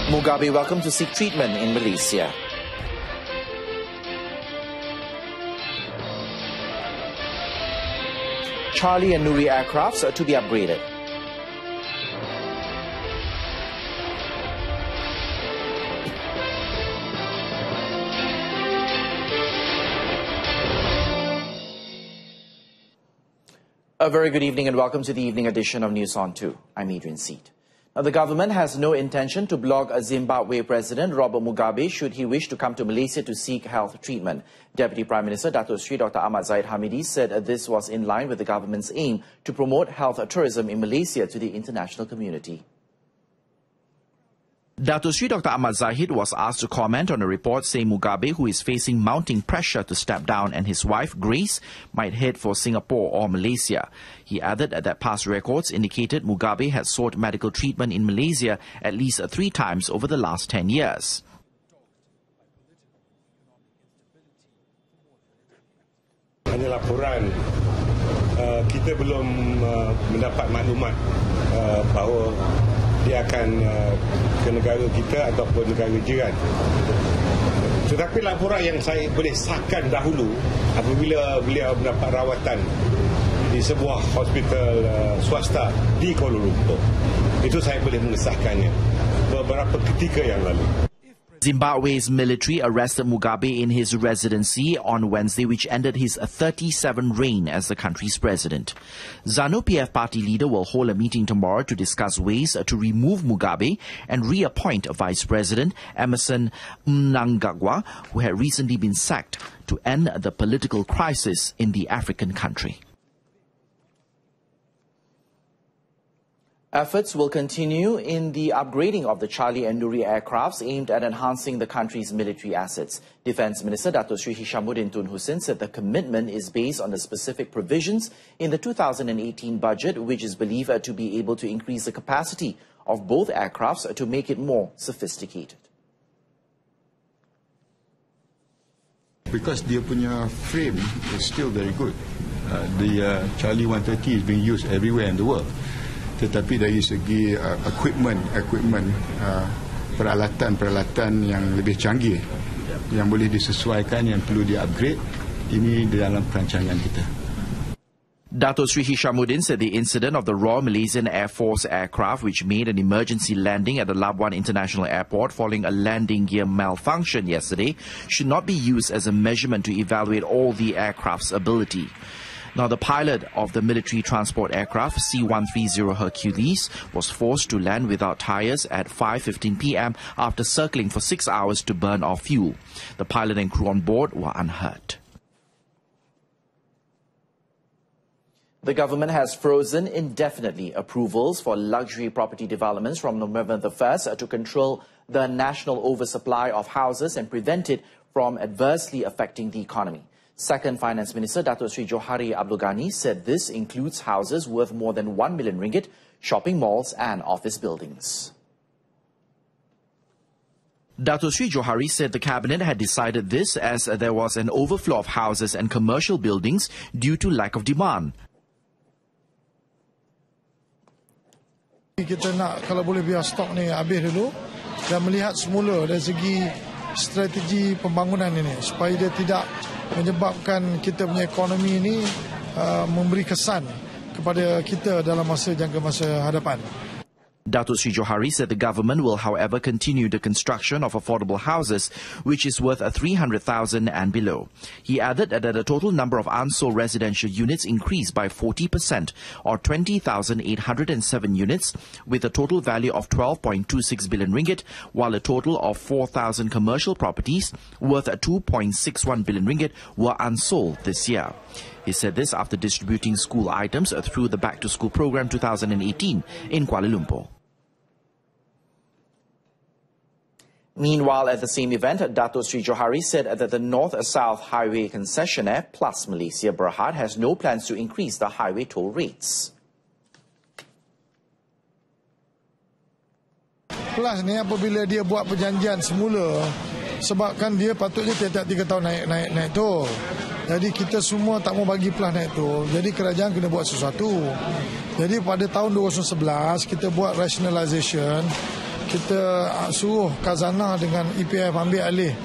Mugabe welcome to seek treatment in Malaysia. Charlie and Nuri aircrafts are to be upgraded. A very good evening and welcome to the evening edition of News on 2. I'm Adrian Seat. Now, the government has no intention to block Zimbabwe President Robert Mugabe should he wish to come to Malaysia to seek health treatment. Deputy Prime Minister Dato Sri Dr. Ahmad Zahid Hamidi said this was in line with the government's aim to promote health tourism in Malaysia to the international community. Dato Sri Dr. Ahmad Zahid was asked to comment on a report saying Mugabe, who is facing mounting pressure to step down, and his wife, Grace, might head for Singapore or Malaysia. He added that past records indicated Mugabe had sought medical treatment in Malaysia at least 3 times over the last 10 years. Hanya laporan, kita belum mendapat maklumat bahawa dia akan ke negara kita ataupun negara jiran. Tetapi laporan yang saya boleh sahkan dahulu apabila beliau mendapat rawatan di sebuah hospital swasta di Kuala Lumpur. Itu saya boleh mengesahkannya beberapa ketika yang lalu. Zimbabwe's military arrested Mugabe in his residency on Wednesday, which ended his 37th reign as the country's president. ZANU-PF party leader will hold a meeting tomorrow to discuss ways to remove Mugabe and reappoint Vice President Emmerson Mnangagwa, who had recently been sacked, to end the political crisis in the African country. Efforts will continue in the upgrading of the Charlie and Nuri aircrafts aimed at enhancing the country's military assets. Defence Minister Dato Sri Hishamuddin Tun Hussein said the commitment is based on the specific provisions in the 2018 budget, which is believed to be able to increase the capacity of both aircrafts to make it more sophisticated. Because their frame is still very good. The Charlie 130 is being used everywhere in the world. Tetapi dari segi equipment, peralatan yang lebih canggih yang boleh disesuaikan, yang perlu di-upgrade, ini di dalam perancangan kita. Dato Sri Hishamuddin said the incident of the Royal Malaysian Air Force aircraft, which made an emergency landing at the Labuan International Airport following a landing gear malfunction yesterday, should not be used as a measurement to evaluate all the aircraft's ability. Now, the pilot of the military transport aircraft C-130 Hercules was forced to land without tires at 5:15 p.m. after circling for 6 hours to burn off fuel. The pilot and crew on board were unhurt. The government has frozen indefinitely approvals for luxury property developments from November the 1st to control the national oversupply of houses and prevent it from adversely affecting the economy. Second Finance Minister Dato Sri Johari Abdul Ghani said this includes houses worth more than 1 million ringgit, shopping malls and office buildings. Dato Sri Johari said the cabinet had decided this as there was an overflow of houses and commercial buildings due to lack of demand. Kita nak kalau boleh biar stok ni habis dulu dan melihat semula dari segi strategi pembangunan ini supaya dia tidak menyebabkan kita punya ekonomi ini memberi kesan kepada kita dalam jangka masa hadapan. Dato Sri Johari said the government will, however, continue the construction of affordable houses, which is worth 300,000 and below. He added that the total number of unsold residential units increased by 40%, or 20,807 units, with a total value of 12.26 billion ringgit, while a total of 4,000 commercial properties worth 2.61 billion ringgit were unsold this year. He said this after distributing school items through the Back to School program 2018 in Kuala Lumpur. Meanwhile, at the same event, Dato Sri Johari said that the North-South Highway concessionaire Plus Malaysia Berhad has no plans to increase the highway toll rates. Plus ni apabila dia buat perjanjian semula, sebabkan dia patutnya tiap-tiap 3 tahun naik tol. Jadi kita semua tak mau bagi Plus naik tol. Jadi kerajaan kena buat sesuatu. Jadi pada tahun 2011 kita buat rationalisation kita suruh Khazanah dengan EPF ambil alih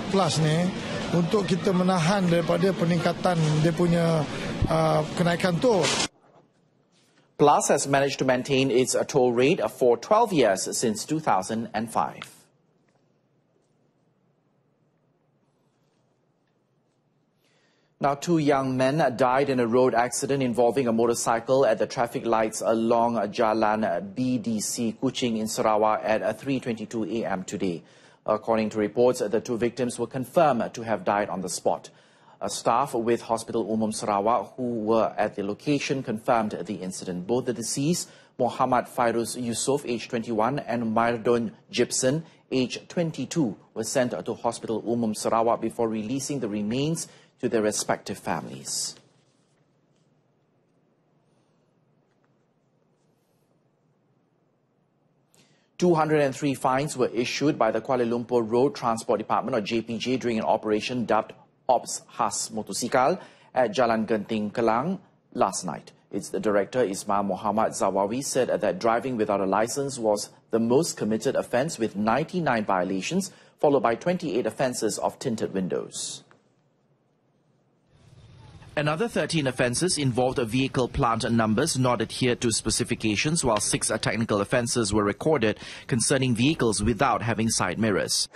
PLAS ni untuk kita menahan daripada peningkatan dia punya kenaikan tol. PLAS has managed to maintain its toll rate for 12 years since 2005. Now, 2 young men died in a road accident involving a motorcycle at the traffic lights along Jalan BDC Kuching in Sarawak at 3:22 a.m. today. According to reports, the 2 victims were confirmed to have died on the spot. Staff with Hospital Umum Sarawak who were at the location confirmed the incident. Both the deceased, Muhammad Fairuz Yusof, age 21, and Mardon Gibson, age 22, were sent to Hospital Umum Sarawak before releasing the remains to their respective families. $203 fines were issued by the Kuala Lumpur Road Transport Department, or JPJ, during an operation dubbed Ops Khas Motosikal at Jalan Genting Kelang last night. Its director, Ismail Muhammad Zawawi, said that driving without a license was the most committed offence, with 99 violations, followed by 28 offences of tinted windows. Another 13 offences involved vehicle plant numbers not adhered to specifications, while 6 technical offences were recorded concerning vehicles without having side mirrors.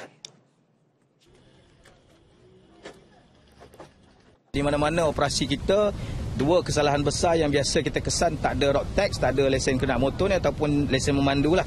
Di mana-mana operasi kita, 2 kesalahan besar yang biasa kita kesan tak ada road tax, tak ada lesen kendaraan motor ni ataupun lesen memandu lah.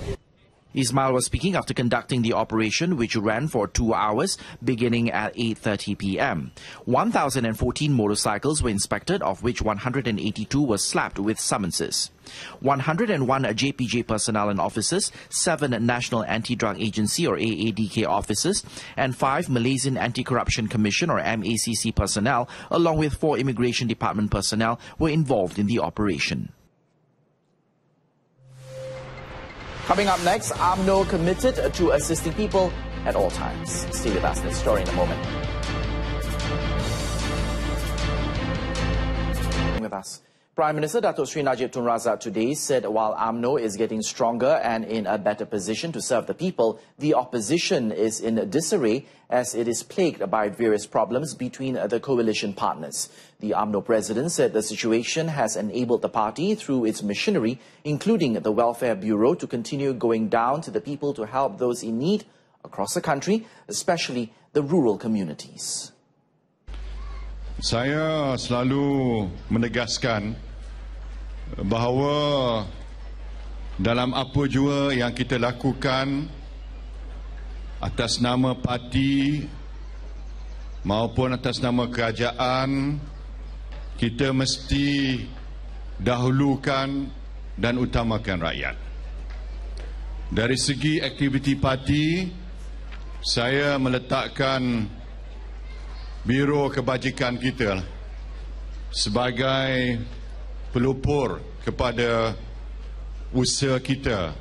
Ismail was speaking after conducting the operation, which ran for 2 hours, beginning at 8:30 p.m. 1,014 motorcycles were inspected, of which 182 were slapped with summonses. 101 JPJ personnel and officers, 7 National Anti-Drug Agency or AADK officers, and 5 Malaysian Anti-Corruption Commission or MACC personnel, along with 4 Immigration Department personnel, were involved in the operation. Coming up next, UMNO committed to assisting people at all times. Stay with us in this story in a moment. With us, Prime Minister Datuk Sri Najib Tun Razak today said while UMNO is getting stronger and in a better position to serve the people, the opposition is in disarray as it is plagued by various problems between the coalition partners. The UMNO president said the situation has enabled the party through its machinery, including the Welfare Bureau, to continue going down to the people to help those in need across the country, especially the rural communities. Saya selalu menegaskan bahawa dalam apa jua yang kita lakukan atas nama parti maupun atas nama kerajaan, kita mesti dahulukan dan utamakan rakyat. Dari segi aktiviti parti, saya meletakkan Biro Kebajikan kita sebagai pelopor kepada usaha kita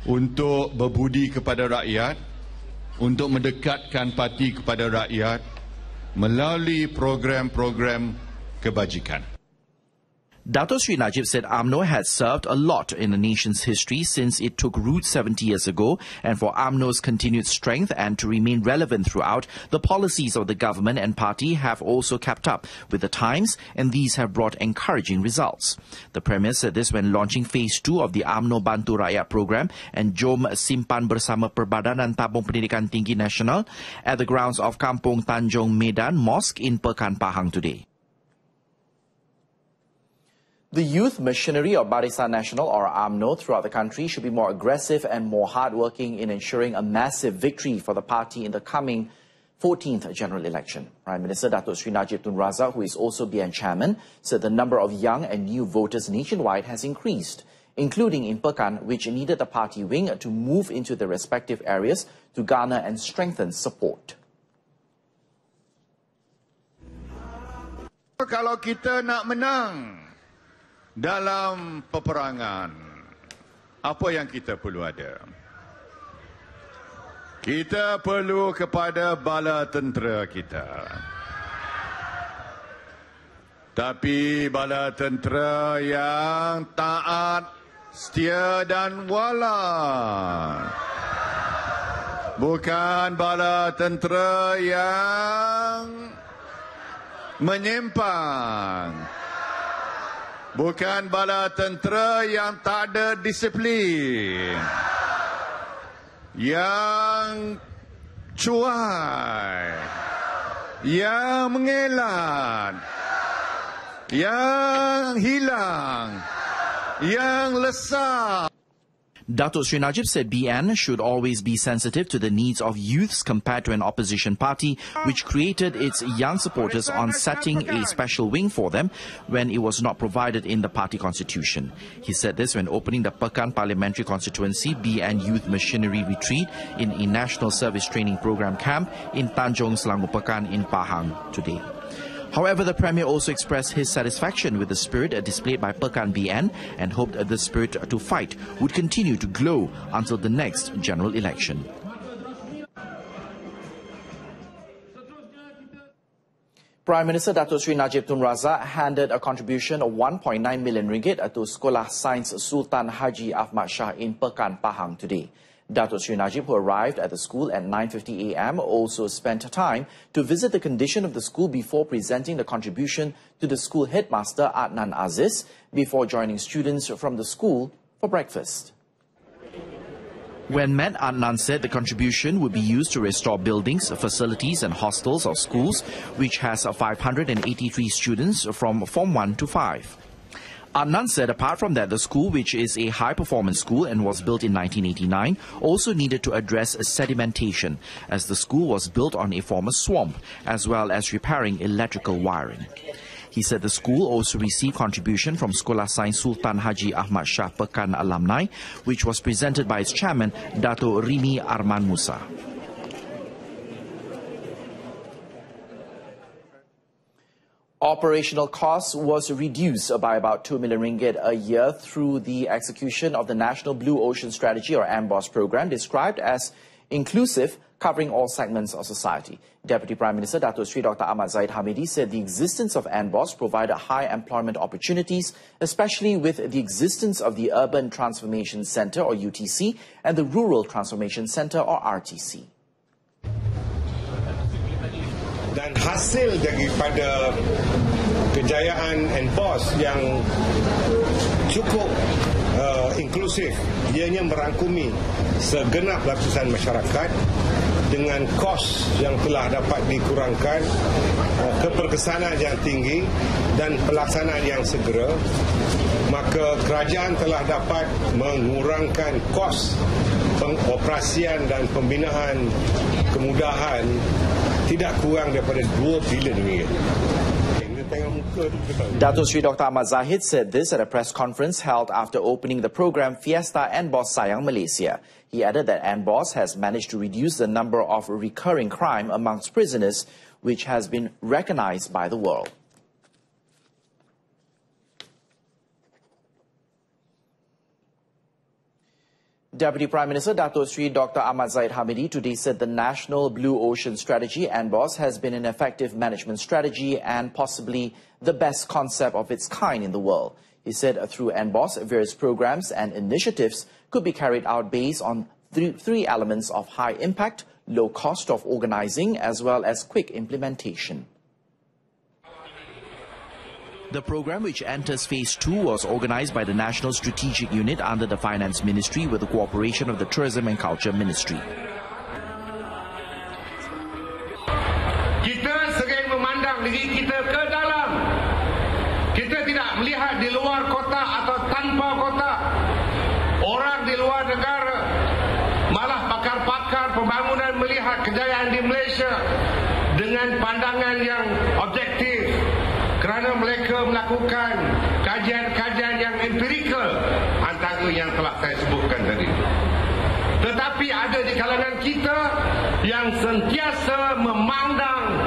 untuk berbudi kepada rakyat, untuk mendekatkan parti kepada rakyat melalui program-program kebajikan. Dato' Sri Najib said UMNO has served a lot in the nation's history since it took root 70 years ago, and for UMNO's continued strength and to remain relevant throughout, the policies of the government and party have also kept up with the times, and these have brought encouraging results. The Premier said this when launching Phase 2 of the UMNO Bantu Rakyat program and Jom Simpan Bersama Perbadanan Tabung Pendidikan Tinggi Nasional at the grounds of Kampung Tanjung Medan Mosque in Pekan Pahang today. The youth machinery of Barisan Nasional or UMNO throughout the country should be more aggressive and more hardworking in ensuring a massive victory for the party in the coming 14th general election. Prime Minister Datuk Sri Najib Tun Razak, who is also BN chairman, said the number of young and new voters nationwide has increased, including in Pekan, which needed the party wing to move into their respective areas to garner and strengthen support. Kalau kita nak menang dalam peperangan, apa yang kita perlu ada? Kita perlu kepada bala tentera kita. Tapi bala tentera yang taat setia dan walar. Bukan bala tentera yang menyimpang. Bukan bala tentera yang tak ada disiplin. Yang cuai. Yang mengelak. Yang hilang. Yang lesah. Datuk Sri Najib said BN should always be sensitive to the needs of youths compared to an opposition party which created its young supporters on setting a special wing for them when it was not provided in the party constitution. He said this when opening the Pekan Parliamentary Constituency BN Youth Machinery Retreat in a National Service Training Programme camp in Tanjung Selangor Pekan in Pahang today. However, the Premier also expressed his satisfaction with the spirit displayed by Pekan BN and hoped the spirit to fight would continue to glow until the next general election. Prime Minister Datuk Sri Najib Tun Razak handed a contribution of 1.9 million ringgit to Sekolah Sains Sultan Haji Ahmad Shah in Pekan, Pahang today. Datuk Sri Najib, who arrived at the school at 9:50 a.m., also spent time to visit the condition of the school before presenting the contribution to the school headmaster Adnan Aziz before joining students from the school for breakfast. When met, Adnan said the contribution would be used to restore buildings, facilities and hostels of schools, which has 583 students from Form 1 to 5. Adnan said apart from that, the school, which is a high-performance school and was built in 1989, also needed to address sedimentation, as the school was built on a former swamp, as well as repairing electrical wiring. He said the school also received contribution from Sekolah Sains Sultan Haji Ahmad Shah Pekan alumni, which was presented by its chairman, Dato' Rini Arman Musa. Operational costs was reduced by about 2 million ringgit a year through the execution of the National Blue Ocean Strategy or NBOS program, described as inclusive, covering all segments of society. Deputy Prime Minister Datuk Sri Dr. Ahmad Zahid Hamidi said the existence of NBOS provided high employment opportunities, especially with the existence of the Urban Transformation Centre or UTC and the Rural Transformation Centre or RTC. Dan hasil daripada kejayaan NBOS yang cukup inklusif, ianya merangkumi segenap lapisan masyarakat dengan kos yang telah dapat dikurangkan, keperkesanan yang tinggi dan pelaksanaan yang segera, maka kerajaan telah dapat mengurangkan kos pengoperasian dan pembinaan kemudahan tidak kurang daripada 2 bilion ringgit. Datuk Sri Dr. Ahmad Zahid said this at a press conference held after opening the program Fiesta NBOS Sayang Malaysia. He added that NBOS has managed to reduce the number of recurring crime amongst prisoners, which has been recognized by the world. Deputy Prime Minister Datuk Sri Dr. Ahmad Zahid Hamidi today said the National Blue Ocean Strategy, NBOS, has been an effective management strategy and possibly the best concept of its kind in the world. He said through NBOS, various programs and initiatives could be carried out based on three elements of high impact, low cost of organizing, as well as quick implementation. The program, which enters Phase 2, was organized by the National Strategic Unit under the Finance Ministry with the cooperation of the Tourism and Culture Ministry. Kita sering memandang diri kita ke dalam. Kita tidak melihat di luar kota atau tanpa kota. Orang di luar negara, malah pakar-pakar pembangunan melihat kejayaan di Malaysia dengan pandangan yang objektif. Kerana mereka melakukan kajian-kajian yang empirikal antara yang telah saya sebutkan tadi. Tetapi ada di kalangan kita yang sentiasa memandang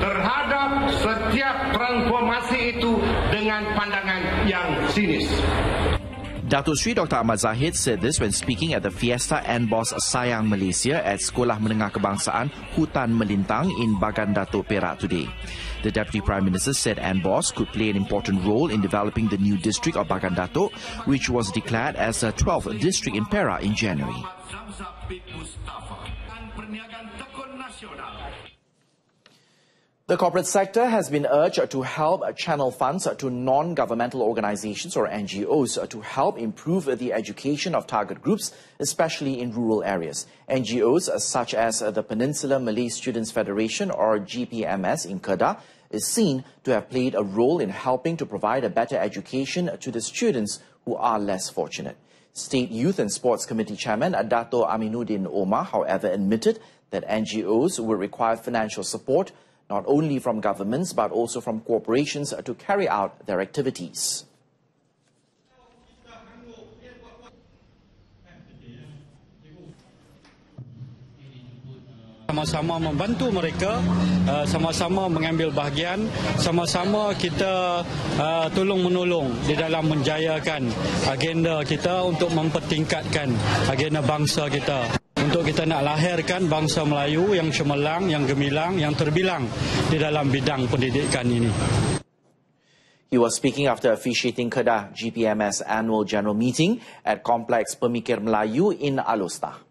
terhadap setiap transformasi itu dengan pandangan yang sinis. Datuk Sri Dr. Ahmad Zahid said this when speaking at the Fiesta NBOS Sayang Malaysia at Sekolah Menengah Kebangsaan Hutan Melintang in Bagan Datuk, Perak today. The Deputy Prime Minister said NBOS could play an important role in developing the new district of Bagan Datuk, which was declared as a 12th district in Perak in January. The corporate sector has been urged to help channel funds to non-governmental organizations or NGOs to help improve the education of target groups, especially in rural areas. NGOs such as the Peninsula Malay Students Federation or GPMS in Kedah is seen to have played a role in helping to provide a better education to the students who are less fortunate. State Youth and Sports Committee Chairman Dato' Aminuddin Omar, however, admitted that NGOs will require financial support not only from governments but also from corporations to carry out their activities. Sama-sama membantu mereka, sama-sama mengambil bahagian, sama-sama kita tolong-menolong di dalam menjayakan agenda kita untuk mempertingkatkan agenda bangsa kita. Untuk kita nak lahirkan bangsa Melayu yang cemerlang, yang gemilang, yang terbilang di dalam bidang pendidikan ini. He was speaking after officiating Kedah GPMS annual general meeting at Complex Pemikir Melayu in Alostar.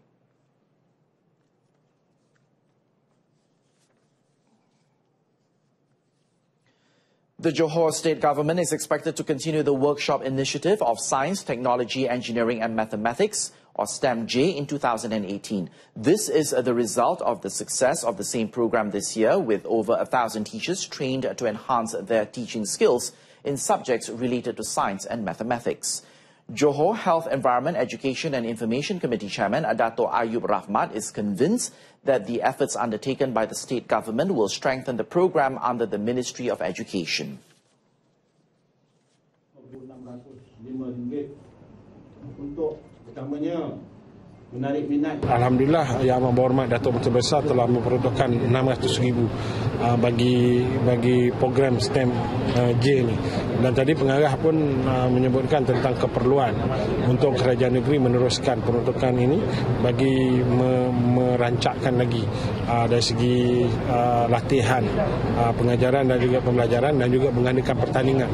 The Johor State Government is expected to continue the workshop initiative of Science, Technology, Engineering and Mathematics, or STEM-J, in 2018. This is the result of the success of the same program this year, with over 1,000 teachers trained to enhance their teaching skills in subjects related to science and mathematics. Johor Health, Environment, Education and Information Committee Chairman Dato' Ayub Rahmat is convinced that the efforts undertaken by the state government will strengthen the program under the Ministry of Education. Alhamdulillah, Yang Amat Berhormat Datuk Menteri Besar telah memperuntukkan 600,000 bagi program STEM-J ini. Dan tadi pengarah pun menyebutkan tentang keperluan untuk kerajaan negeri meneruskan peruntukan ini bagi merancakkan lagi dari segi latihan, pengajaran dan juga pembelajaran dan juga mengadakan pertandingan.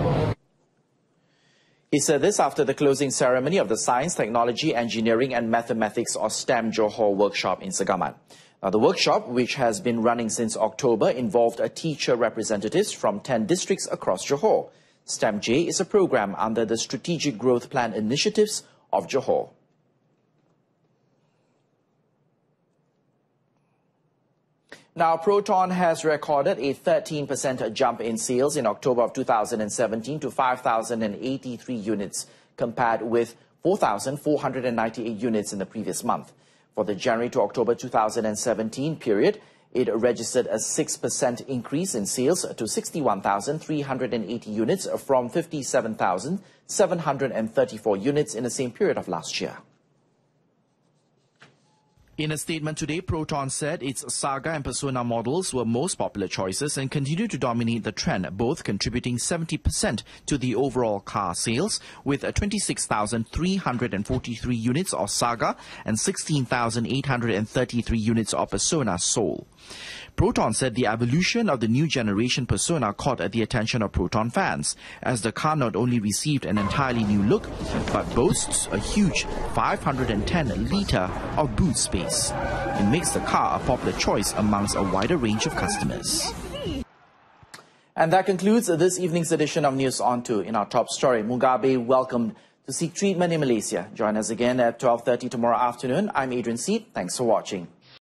He said this after the closing ceremony of the Science, Technology, Engineering and Mathematics or STEM Johor workshop in Segamat. Now, the workshop, which has been running since October, involved teacher representatives from 10 districts across Johor. STEM-J is a program under the Strategic Growth Plan Initiatives of Johor. Now, Proton has recorded a 13% jump in sales in October of 2017 to 5,083 units, compared with 4,498 units in the previous month. For the January to October 2017 period, it registered a 6% increase in sales to 61,380 units from 57,734 units in the same period of last year. In a statement today, Proton said its Saga and Persona models were most popular choices and continue to dominate the trend, both contributing 70% to the overall car sales, with 26,343 units of Saga and 16,833 units of Persona sold. Proton said the evolution of the new generation Persona caught the attention of Proton fans, as the car not only received an entirely new look, but boasts a huge 510-litre of boot space. It makes the car a popular choice amongst a wider range of customers. And that concludes this evening's edition of News On 2. In our top story, Mugabe welcomed to seek treatment in Malaysia. Join us again at 12:30 tomorrow afternoon. I'm Adrian Seed. Thanks for watching.